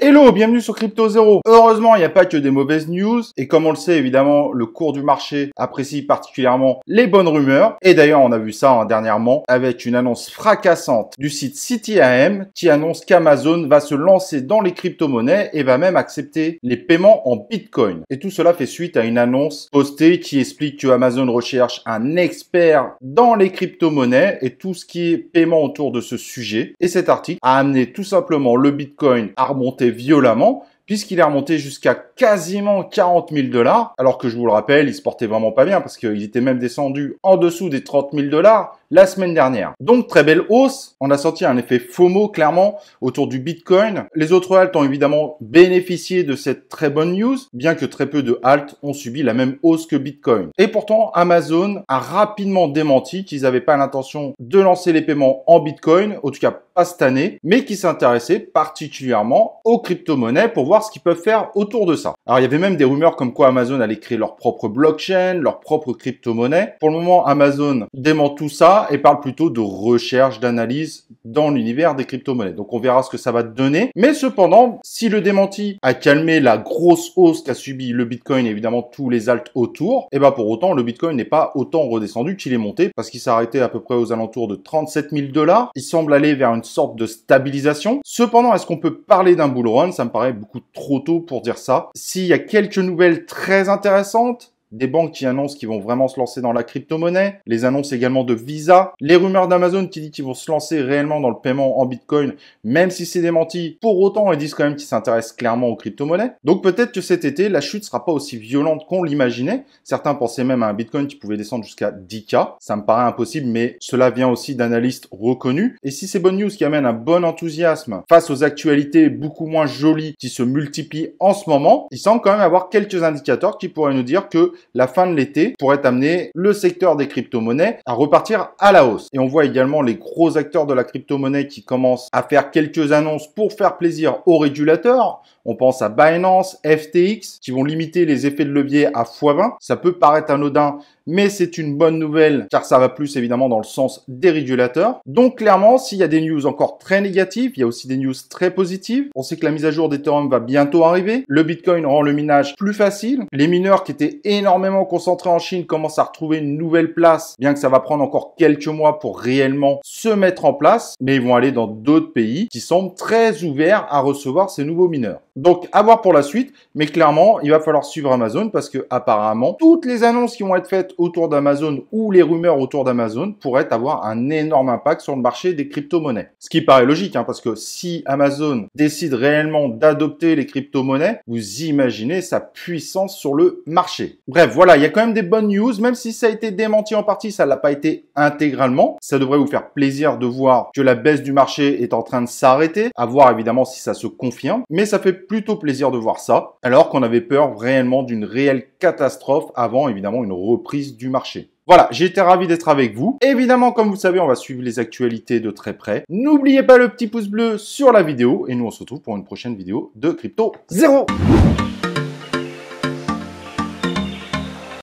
Hello, bienvenue sur Crypto Zero. Heureusement, il n'y a pas que des mauvaises news. Et comme on le sait, évidemment, le cours du marché apprécie particulièrement les bonnes rumeurs. Et d'ailleurs, on a vu ça dernièrement avec une annonce fracassante du site CityAM qui annonce qu'Amazon va se lancer dans les crypto-monnaies et va même accepter les paiements en Bitcoin. Et tout cela fait suite à une annonce postée qui explique que Amazon recherche un expert dans les crypto-monnaies et tout ce qui est paiement autour de ce sujet. Et cet article a amené tout simplement le Bitcoin à remonter violemment, puisqu'il est remonté jusqu'à quasiment 40 000 $, alors que je vous le rappelle, il se portait vraiment pas bien, parce qu'il était même descendu en dessous des 30 000 $ la semaine dernière. Donc, très belle hausse. On a senti un effet FOMO, clairement, autour du Bitcoin. Les autres haltes ont évidemment bénéficié de cette très bonne news, bien que très peu de haltes ont subi la même hausse que Bitcoin. Et pourtant, Amazon a rapidement démenti qu'ils n'avaient pas l'intention de lancer les paiements en Bitcoin, en tout cas pas cette année, mais qui s'intéressaient particulièrement aux crypto-monnaies pour voir ce qu'ils peuvent faire autour de ça. Alors, il y avait même des rumeurs comme quoi Amazon allait créer leur propre blockchain, leur propre crypto-monnaie. Pour le moment, Amazon dément tout ça et parle plutôt de recherche, d'analyse dans l'univers des crypto-monnaies. Donc, on verra ce que ça va donner. Mais cependant, si le démenti a calmé la grosse hausse qu'a subi le Bitcoin et évidemment tous les alts autour, et ben pour autant, le Bitcoin n'est pas autant redescendu qu'il est monté parce qu'il s'est arrêté à peu près aux alentours de 37 000 $. Il semble aller vers une sorte de stabilisation. Cependant, est-ce qu'on peut parler d'un bull run? Ça me paraît beaucoup trop tôt pour dire ça. S'il y a quelques nouvelles très intéressantes, des banques qui annoncent qu'ils vont vraiment se lancer dans la crypto-monnaie, les annonces également de Visa, les rumeurs d'Amazon qui disent qu'ils vont se lancer réellement dans le paiement en Bitcoin, même si c'est démenti, pour autant ils disent quand même qu'ils s'intéressent clairement aux crypto-monnaies. Donc peut-être que cet été, la chute sera pas aussi violente qu'on l'imaginait. Certains pensaient même à un Bitcoin qui pouvait descendre jusqu'à 10K. Ça me paraît impossible, mais cela vient aussi d'analystes reconnus. Et si ces bonnes news qui amènent un bon enthousiasme face aux actualités beaucoup moins jolies qui se multiplient en ce moment, il semble quand même avoir quelques indicateurs qui pourraient nous dire que la fin de l'été pourrait amener le secteur des crypto-monnaies à repartir à la hausse. Et on voit également les gros acteurs de la crypto-monnaie qui commencent à faire quelques annonces pour faire plaisir aux régulateurs. On pense à Binance, FTX, qui vont limiter les effets de levier à x20. Ça peut paraître anodin, mais c'est une bonne nouvelle car ça va plus évidemment dans le sens des régulateurs. Donc clairement, s'il y a des news encore très négatives, il y a aussi des news très positives. On sait que la mise à jour d'Ethereum va bientôt arriver. Le Bitcoin rend le minage plus facile. Les mineurs qui étaient énormément concentrés en Chine commencent à retrouver une nouvelle place, bien que ça va prendre encore quelques mois pour réellement se mettre en place. Mais ils vont aller dans d'autres pays qui semblent très ouverts à recevoir ces nouveaux mineurs. Donc, à voir pour la suite, mais clairement, il va falloir suivre Amazon parce que apparemment, toutes les annonces qui vont être faites autour d'Amazon ou les rumeurs autour d'Amazon pourraient avoir un énorme impact sur le marché des crypto-monnaies. Ce qui paraît logique, parce que si Amazon décide réellement d'adopter les crypto-monnaies, vous imaginez sa puissance sur le marché. Bref, voilà, il y a quand même des bonnes news, même si ça a été démenti en partie, ça l'a pas été intégralement. Ça devrait vous faire plaisir de voir que la baisse du marché est en train de s'arrêter, à voir évidemment si ça se confirme, mais ça fait plutôt plaisir de voir ça, alors qu'on avait peur réellement d'une réelle catastrophe avant évidemment une reprise du marché. Voilà, j'ai été ravi d'être avec vous. Évidemment, comme vous le savez, on va suivre les actualités de très près. N'oubliez pas le petit pouce bleu sur la vidéo et nous on se retrouve pour une prochaine vidéo de Crypto Zero.